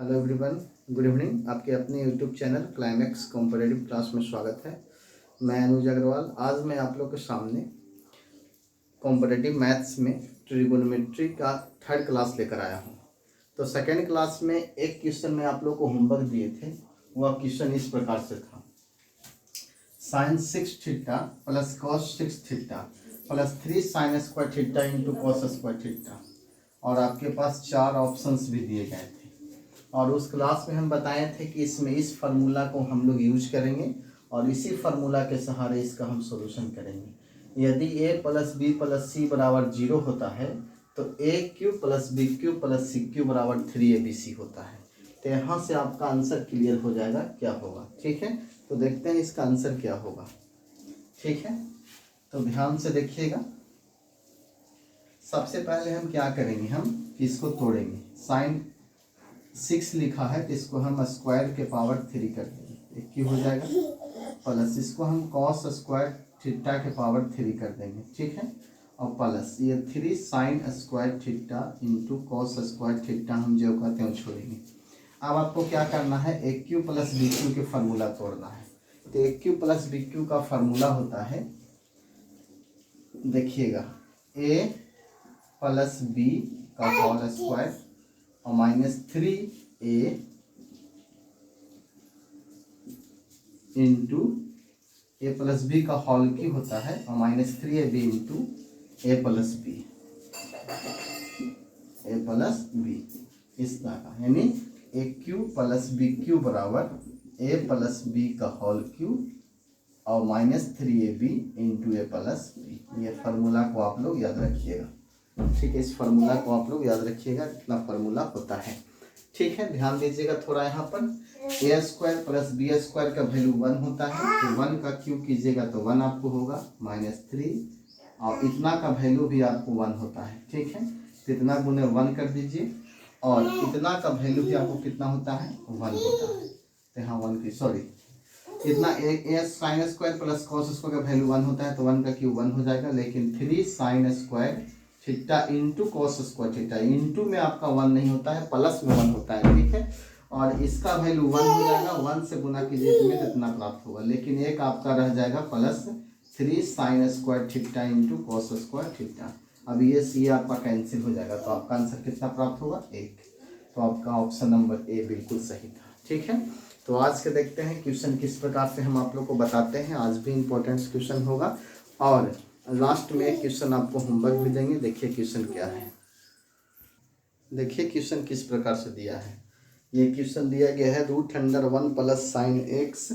Hello everyone, good evening. आपके अपने YouTube channel climax competitive class में स्वागत है। मैं अनुज अग्रवाल। आज मैं आप लोग के सामने कॉम्पिटिटिव मैथ्स में ट्रिगोनोमेट्री का थर्ड क्लास लेकर आया हूं। तो सेकेंड क्लास में एक क्वेश्चन में आप लोग को होमवर्क दिए थे। वह क्वेश्चन इस प्रकार से था, sine 6 theta plus cos 6 theta plus 3 sine square theta into cos square theta. और आपके पास 4 ऑप्शंस भी दिए गए थे। और उस क्लास में हम बताए थे कि इसमें इस फार्मूला को हम लोग यूज करेंगे और इसी फार्मूला के सहारे इसका हम सॉल्यूशन करेंगे। यदि a plus B plus C बराबर 0 होता है तो a cube plus B cube plus C cube बराबर 3abc होता है। तो यहाँ से आपका आंसर क्लियर हो जाएगा क्या होगा। ठीक है, तो देखते हैं इसका आंसर क्या होगा। ठीक है, तो ध्यान से देखिएगा। सबसे पहले हम क्या करेंगे, हम इसको तोड़ेंगे। साइन 6 लिखा है तो इसको हम स्क्वायर के पावर 3 कर देंगे, एक क्यों हो जाएगा, प्लस इसको हम कॉस स्क्वायर थीटा के पावर 3 कर देंगे। ठीक है, और प्लस ये 3 sine square theta into cos square theta हम जो कहते हैं छोड़ेंगे। अब आपको क्या करना है, ए क्यू प्लस बी क्यू के फार्मूला तोड़ना है। तो ए क्यू प्लस बी क्यू का फार्मूला होता है, देखिएगा, ए प्लस बी का होल स्क्वायर और माइनस 3a इंटू ए प्लस बी का होल की होता है और माइनस 3ab इंटू ए प्लस बी इस तरह का, यानी ए क्यू प्लस बी क्यू बराबर ए प्लस बी का होल क्यू और माइनस 3ab इंटू ए प्लस बी। ये फार्मूला को आप लोग याद रखिएगा। ठीक है, इस फार्मूला को आप लोग याद रखिएगा, कितना फार्मूला होता है। ठीक है, ध्यान दीजिएगा थोड़ा यहाँ पर। ए स्क्वायर प्लस बी स्क्वायर का वैल्यू 1 होता है, तो 1 का क्यूब कीजिएगा तो 1 आपको होगा माइनस 3, और इतना का वैल्यू भी आपको 1 होता है। ठीक है, तो इतना गुने 1 कर दीजिए और इतना का वैल्यू भी आपको कितना होता है, 1 होता है। तो यहाँ 1 की सॉरी इतना A sine square plus cos square का वैल्यू 1 होता है, तो 1 का क्यूब 1 हो जाएगा। लेकिन 3 sine square theta into cos square theta, into में आपका 1 नहीं होता है, प्लस में 1 होता है। ठीक है, और इसका वैल्यू 1 हो जाएगा, 1 से गुना कीजिए तो इतना प्राप्त होगा। लेकिन एक आपका रह जाएगा plus 3 sine square theta into cos square theta. अब ये सी आपका कैंसिल हो जाएगा, तो आपका आंसर कितना प्राप्त होगा, 1। तो आपका ऑप्शन नंबर ए बिल्कुल सही था। ठीक है, तो आज के देखते हैं क्वेश्चन किस प्रकार से हम आप लोग को बताते हैं। आज भी इम्पोर्टेंट क्वेश्चन होगा और लास्ट में एक क्वेश्चन आपको होमवर्क भी देंगे। देखिए क्वेश्चन क्या है, देखिए क्वेश्चन किस प्रकार से दिया है। ये क्वेश्चन दिया गया है √1 प्लस साइन एक्स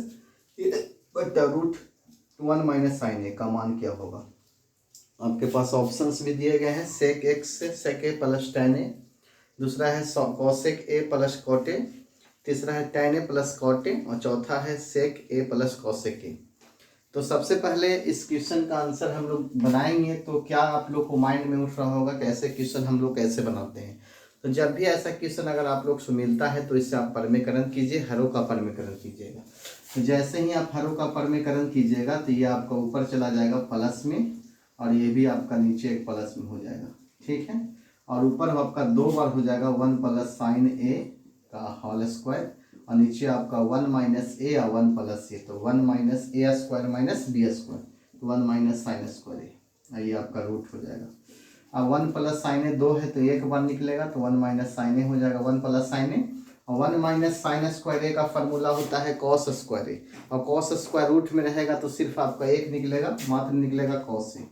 बटा √1 माइनस साइन ए का मान क्या होगा। आपके पास ऑप्शंस भी दिए गए हैं, sec X sec A plus tan A, दूसरा है cosec A plus cot A, तीसरा है tan A plus cot A और चौथा है सेक ए प्लस कॉसेक ए। तो सबसे पहले इस क्वेश्चन का आंसर हम लोग बनाएंगे तो क्या आप लोग को माइंड में उठ रहा होगा कि ऐसे क्वेश्चन हम लोग कैसे बनाते हैं। तो जब भी ऐसा क्वेश्चन अगर आप लोग से मिलता है तो इससे आप परमीकरण कीजिए, हरों का परमीकरण कीजिएगा। तो जैसे ही आप हरों का परमीकरण कीजिएगा तो ये आपका ऊपर चला जाएगा प्लस में और ये भी आपका नीचे एक प्लस में हो जाएगा। ठीक है, और ऊपर आपका 2 बार हो जाएगा 1 प्लस साइन ए का होल स्क्वायर और नीचे आपका 1 माइनस ए या 1 प्लस ए, तो 1 माइनस ए स्क्वायर माइनस बी स्क्वायर, तो 1 माइनस साइन स्क्वायर ए, ये आपका रूट हो जाएगा। अब 1 प्लस साइन ए 2 है तो एक बार निकलेगा तो 1 माइनस साइन ए हो जाएगा, 1 प्लस साइन ए। और 1 माइनस साइन स्क्वायर ए का फार्मूला होता है कॉस स्क्वायर ए, और कॉस स्क्वायर रूट में रहेगा तो सिर्फ आपका एक निकलेगा, मात्र निकलेगा कॉस ए।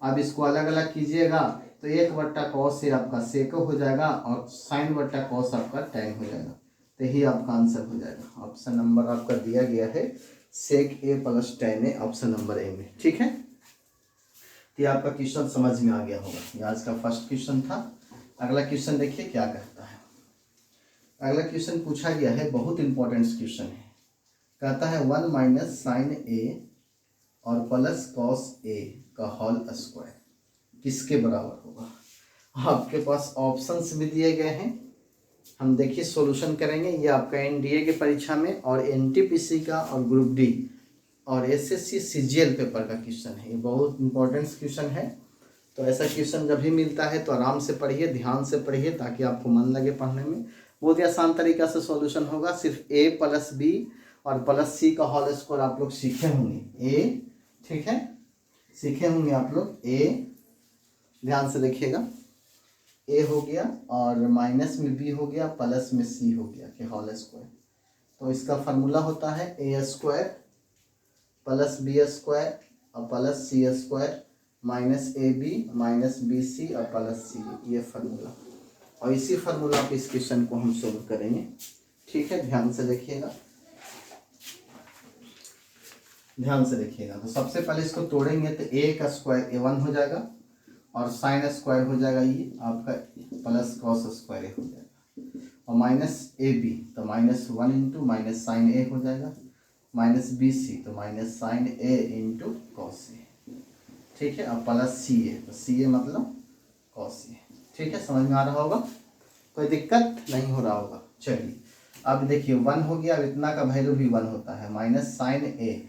अब इसको अलग अलग कीजिएगा तो 1/cos ए आपका सेक हो जाएगा और साइन बट्टा कॉस आपका टैन हो जाएगा। तो यही आपका आंसर हो जाएगा। ऑप्शन नंबर आपका दिया गया है sec A plus tan A, option number A में। ठीक है, तो ये आपका क्वेश्चन समझ में आ गया होगा। ये आज का फर्स्ट क्वेश्चन था। अगला क्वेश्चन देखिए क्या कहता है। अगला क्वेश्चन पूछा गया है, बहुत इंपॉर्टेंट क्वेश्चन है। कहता है 1 माइनस साइन ए और प्लस कॉस ए का होल स्क्वायर किसके बराबर होगा। आपके पास ऑप्शंस भी दिए गए हैं, हम देखिए सॉल्यूशन करेंगे। ये आपका एनडीए के परीक्षा में और एनटीपीसी का और ग्रुप डी और एसएससी सीजीएल पेपर का क्वेश्चन है। ये बहुत इंपॉर्टेंट क्वेश्चन है। तो ऐसा क्वेश्चन जब भी मिलता है तो आराम से पढ़िए, ध्यान से पढ़िए ताकि आपको मन लगे पढ़ने में। बहुत ही आसान तरीका से सॉल्यूशन होगा। सिर्फ a प्लस बी और प्लस सी का होल स्क्वायर आप लोग सीखे होंगे। a, ठीक है, सीखे होंगे आप लोग। a ध्यान से देखिएगा, a हो गया और माइनस में b हो गया, प्लस में c हो गया कि होल स्क्वायर। तो इसका फार्मूला होता है a square plus B square और plus C square minus A B minus B C और प्लस सी, ये फार्मूला। और इसी फार्मूला पे इस क्वेश्चन को हम सोल्व करेंगे। ठीक है, ध्यान से देखिएगा, ध्यान से देखिएगा। तो सबसे पहले इसको तोड़ेंगे तो a का स्क्वायर a1 हो जाएगा और साइन स्क्वायर हो जाएगा ये आपका प्लस कॉस स्क्वायर हो जाएगा और माइनस ए बी तो माइनस 1 इंटू माइनस साइन ए हो जाएगा, माइनस बी सी तो minus sign A into cos A. ठीक है, अब प्लस सी ए तो सी ए मतलब कॉस ए। ठीक है, समझ में आ रहा होगा, कोई दिक्कत नहीं हो रहा होगा। चलिए अब देखिए 1 हो गया, अब इतना का वैल्यू भी 1 होता है, माइनस साइन ए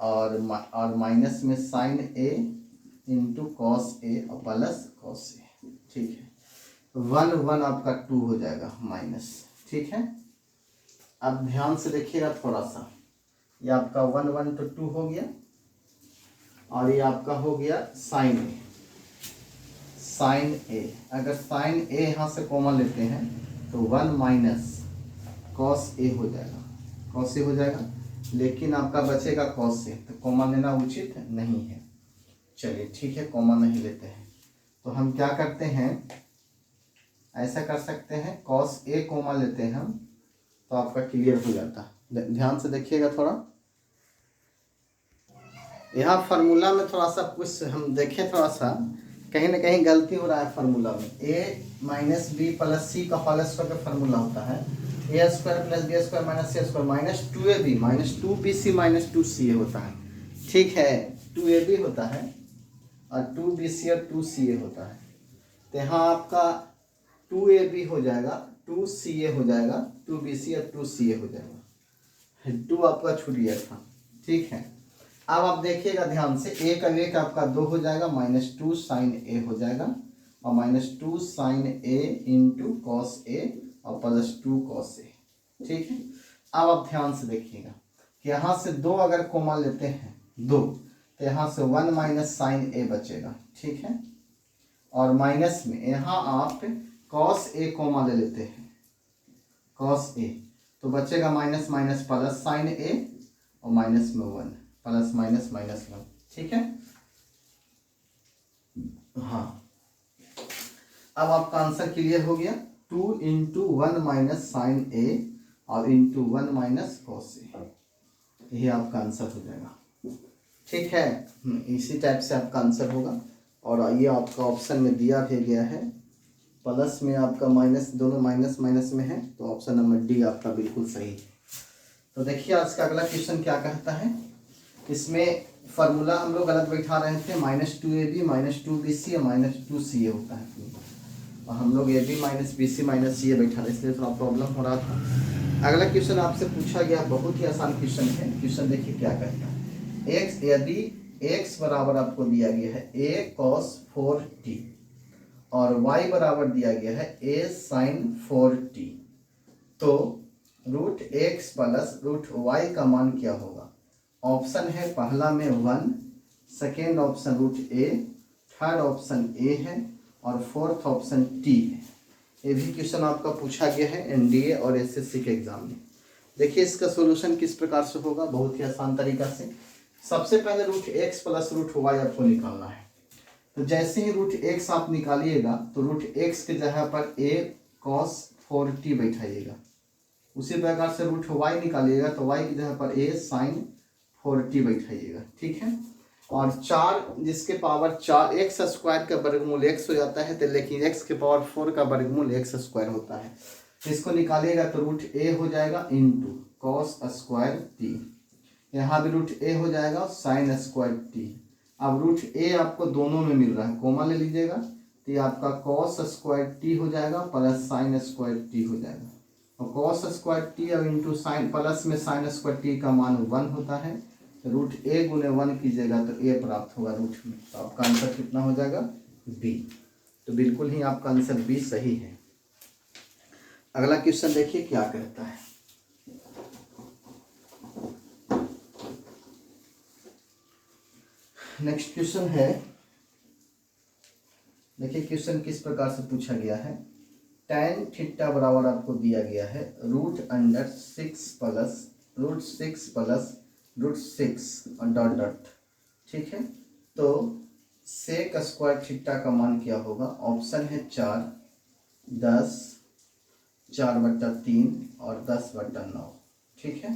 और माइनस में sign A into cos A और प्लस कॉस ए। ठीक है, 1 1 आपका 2 हो जाएगा माइनस। ठीक है, अब ध्यान से देखिएगा थोड़ा सा, ये आपका 1 1 तो 2 हो गया और ये आपका हो गया साइन ए। साइन ए, अगर साइन ए यहाँ से कॉमन लेते हैं तो 1 माइनस कॉस ए हो जाएगा, कॉस ए हो जाएगा, लेकिन आपका बचेगा कॉस ए, तो कॉमन लेना उचित नहीं है। चलिए ठीक है, कॉमन नहीं लेते हैं तो हम क्या करते हैं, ऐसा कर सकते हैं, कॉस ए कॉमन लेते हैं हम तो आपका क्लियर हो जाता है। ध्यान से देखिएगा थोड़ा, यहाँ फार्मूला में थोड़ा सा कुछ हम देखें, थोड़ा सा कहीं ना कहीं गलती हो रहा है फार्मूला में। a minus B plus C का होल स्क्वायर का फार्मूला होता है A square plus B square minus C square minus 2ab minus 2bc minus 2ca होता है। ठीक है, 2ab होता है और 2bc और 2ca होता है। तो यहाँ आपका 2ab हो जाएगा, 2ca हो जाएगा, 2bc और 2ca हो जाएगा, 2 आपका छूट गया था। ठीक है, अब आप देखिएगा ध्यान से, a का वेट आपका 2 हो जाएगा, माइनस 2 साइन ए हो जाएगा और minus 2 sign A into cos A और प्लस 2 कॉस ए। ठीक है, अब आप ध्यान से देखिएगा कि यहाँ से 2 अगर कॉमन लेते हैं 2 तो यहाँ से 1 माइनस साइन ए बचेगा। ठीक है, और माइनस में यहाँ आप कॉस ए कॉमन ले लेते हैं, कॉस ए तो बचेगा माइनस माइनस प्लस साइन ए और माइनस में 1 प्लस माइनस माइनस 1। ठीक है, हाँ, अब आपका आंसर क्लियर हो गया, 2 इंटू 1 माइनस साइन ए और इंटू 1 माइनस कॉस ए, यही आपका आंसर हो जाएगा। ठीक है, इसी टाइप से आपका आंसर होगा। और ये आपका ऑप्शन में दिया भी गया है, प्लस में आपका माइनस, दोनों माइनस माइनस में है, तो ऑप्शन नंबर डी आपका बिल्कुल सही है। तो देखिए आज का अगला क्वेश्चन क्या कहता है, इसमें फार्मूला हम लोग गलत बैठा रहे थे, माइनस 2ab माइनस 2bc और माइनस 2ca होता है, और हम लोग ab minus bc minus ca बैठा रहे, इसलिए थोड़ा प्रॉब्लम हो रहा था। अगला क्वेश्चन आपसे पूछा गया, बहुत ही आसान क्वेश्चन है। क्वेश्चन देखिए क्या कहता है, x यदि x बराबर आपको दिया गया है a cos 4t और y बराबर दिया गया है a sin 4t, तो root X plus root Y का मान क्या होगा। ऑप्शन है पहला में 1, second option root A, third option A है और फोर्थ ऑप्शन टी है। ये भी क्वेश्चन आपका पूछा गया है एनडीए और एसएससी के एग्जाम में। देखिए इसका सॉल्यूशन किस प्रकार से होगा, बहुत ही आसान तरीका से। सबसे पहले root X plus root Y आपको निकालना है, तो जैसे ही रूट एक्स आप निकालिएगा तो रूट एक्स के जगह पर a cos 4t बैठाइएगा, उसी प्रकार से रूट वाई निकालिएगा तो y की जगह पर a sin 4t बैठाइएगा। ठीक है, और 4 जिसके पावर 4 एक्स स्क्वायर का वर्गमूल x हो जाता है, तो लेकिन x के पावर 4 का वर्गमूल x स्क्वायर होता है, इसको निकालिएगा तो रूट a हो जाएगा इंटू कॉस स्क्वायर t, यहाँ भी रूट a हो जाएगा साइन स्क्वायर t। अब रूट a आपको दोनों में मिल रहा है, कॉमन ले लीजिएगा तो ये आपका कॉस स्क्वायर t हो जाएगा प्लस साइन स्क्वायर t हो जाएगा, और कॉस स्क्वायर टी और इंटू साइन प्लस में साइन स्क्वायर टी का मान 1 होता है, तो रूट ए गुने 1 कीजिएगा तो ए प्राप्त होगा रूट में, तो आपका आंसर कितना हो जाएगा बी। तो बिल्कुल ही आपका आंसर बी सही है। अगला क्वेश्चन देखिए क्या कहता है। नेक्स्ट क्वेश्चन है, देखिए क्वेश्चन किस प्रकार से पूछा गया है। tan थीटा बराबर आपको दिया गया है √6 और डॉट डॉट, ठीक है। तो सेक स्क्वायर थीटा का मान क्या होगा। ऑप्शन है 4, 10, 4/3 और 10/9, ठीक है।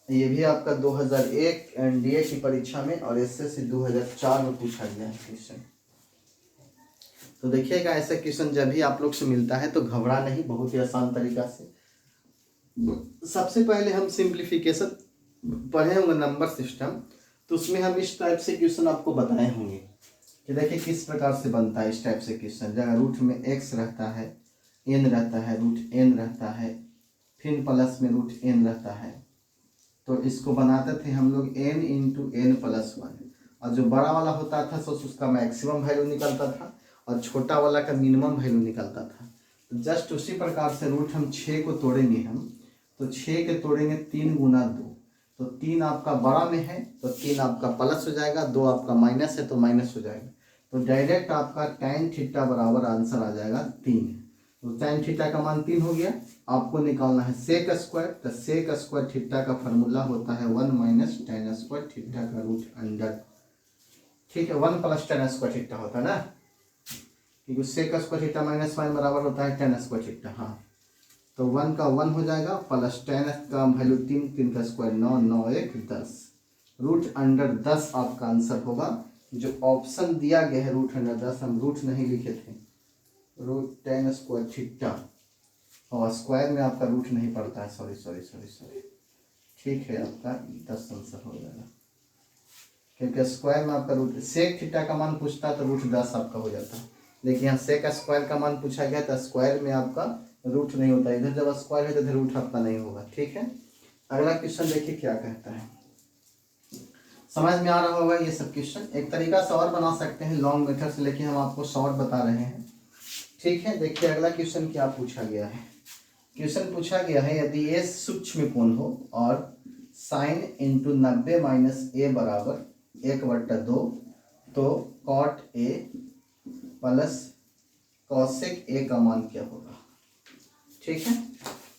ये भी आपका 2001 एनडीए की परीक्षा में और एसएससी 2004 में पूछा गया है क्वेश्चन। तो देखिएगा ऐसा क्वेश्चन जब भी आप लोग से मिलता है तो घबरा नहीं, बहुत ही आसान तरीका से। सबसे पहले हम सिंप्लीफिकेशन पढ़े होंगे नंबर सिस्टम, तो उसमें हम इस टाइप से क्वेश्चन आपको बताए होंगे कि देखिए किस प्रकार से बनता है इस टाइप से क्वेश्चन। जगह रूट में x रहता है, n रहता है, √n रहता है, फिर प्लस में √n रहता है। तो इसको बनाते थे हम लोग n × n+1, और जो बड़ा वाला होता था तो उसका मैक्सिमम वैल्यू निकलता था और छोटा वाला का मिनिमम वैल्यू निकलता था। तो जस्ट उसी प्रकार से रूट हम 6 को तोड़ेंगे हम, तो 6 के तोड़ेंगे 3 × 2, तो 3 आपका बड़ा में है तो 3 आपका प्लस हो जाएगा, 2 आपका माइनस है तो माइनस हो जाएगा। तो डायरेक्ट आपका tan थीटा बराबर आंसर आ जाएगा 3। तो tan थीटा का मान 3 हो गया। आपको निकालना है सेक स्क्वायर, तो सेक स्क्वायर थीटा का फार्मूला होता है 1 - tan स्क्वायर थीटा का √अंडर, ठीक है। 1 + tan स्क्वायर थीटा होता है ना, क्योंकि सेक स्क्वायर थीटा -1 बराबर होता है tan स्क्वायर थीटा। हाँ, तो 1 का 1 हो जाएगा प्लस tan का वैल्यू 3, 3 का स्क्वायर 9, 9 1 10, √10 आपका आंसर होगा। जो ऑप्शन दिया गया है √10, हम रूट नहीं लिखे थे, √tan स्क्वायर थीटा, और स्क्वायर में आपका रूट नहीं पड़ता है, सॉरी, ठीक है। आपका 10 आंसर हो जाएगा, क्योंकि स्क्वायर में आपका रूट, सेक थीटा का मान पूछता तो √10 आपका हो जाता, लेकिन यहाँ सेक स्क्वायर का मान पूछा गया तो स्क्वायर में आपका रूट नहीं होता। इधर जब स्क्वायर है तो इधर रूट आपका नहीं होगा, ठीक है। अगला क्वेश्चन देखिए क्या कहता है। समझ में आ रहा होगा ये सब क्वेश्चन। एक तरीका से और बना सकते हैं लॉन्ग मेथड से, लेकिन हम आपको शॉर्ट बता रहे हैं, ठीक है। देखिए अगला क्वेश्चन क्या पूछा गया है। क्वेश्चन पूछा गया है यदि ए सूक्ष्म कोण हो और sin × 90 - a बराबर 1/2, तो cot a plus cosec a का मान क्या होगा, ठीक है।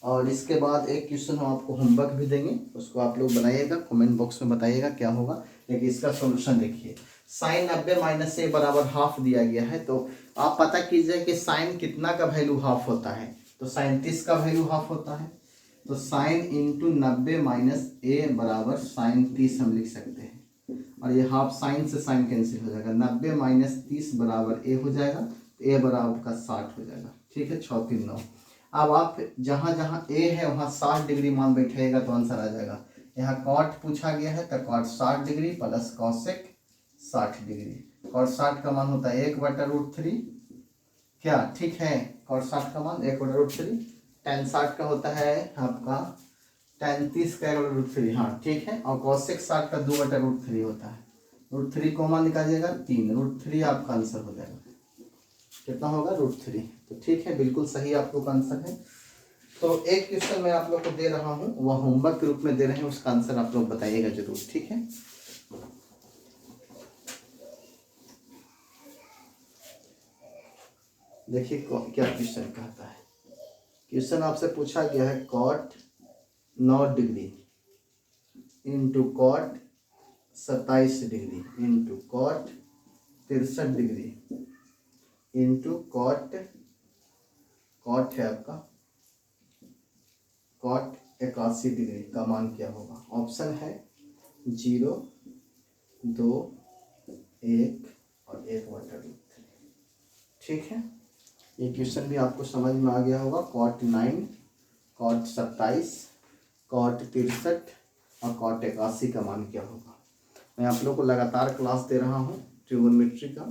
और इसके बाद एक क्वेश्चन हम आपको होमवर्क भी देंगे, उसको आप लोग बनाइएगा, कमेंट बॉक्स में बताइएगा क्या होगा। लेकिन इसका सॉल्यूशन देखिए, sin 90 - a बराबर हाफ दिया गया है, तो आप पता कीजिए कि sin कितना का वैल्यू हाफ होता है, तो sin 30 का वैल्यू हाफ होता है। तो sin × 90 - a बराबर sin 30 हम लिख सकते हैं, और ये हाफ साइन से साइन कैंसिल हो जाएगा, 90 - 30 बराबर a हो जाएगा, तो a बराबर का 60 हो जाएगा, ठीक है। 6 3 9। अब आप जहाँ जहाँ a है वहाँ 60 डिग्री मान बैठेगा तो आंसर आ जाएगा। यहाँ कॉट पूछा गया है तो cot 60 degree plus cosec 60 degree. Cot 60 का मान होता है 1/√3, क्या ठीक है। कॉट 60 का मान 1/√3। tan 60 का होता है आपका tan 30 का 1/√3, हाँ ठीक है। और कॉसेक 60 का 2/√3 होता है। √3 कॉमन निकालिएगा 3, √3 आपका आंसर हो जाएगा। कितना होगा √3। तो ठीक है, बिल्कुल सही आप लोग का आंसर है। तो एक क्वेश्चन मैं आप लोग को दे रहा हूँ, वह होमवर्क के रूप में दे रहे हैं, उसका आंसर आप लोग बताइएगा जरूर, ठीक है। देखिए क्या क्वेश्चन कहता है। क्वेश्चन आपसे पूछा गया है cot 9 degree into cot 27 degree into cot 63 degree into cot है आपका cot 81 डिग्री का मान क्या होगा। ऑप्शन है 0, 2, 1 और 1/√3, ठीक है। ये क्वेश्चन भी आपको समझ में आ गया होगा। cot 9, cot 27, cot 63 और cot 81 का मान क्या होगा। मैं आप लोग को लगातार क्लास दे रहा हूँ ट्रिगोनोमेट्री का,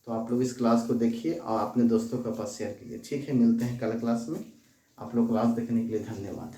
तो आप लोग इस क्लास को देखिए और अपने दोस्तों के पास शेयर कीजिए, ठीक है। मिलते हैं कल क्लास में। आप लोग क्लास देखने के लिए धन्यवाद।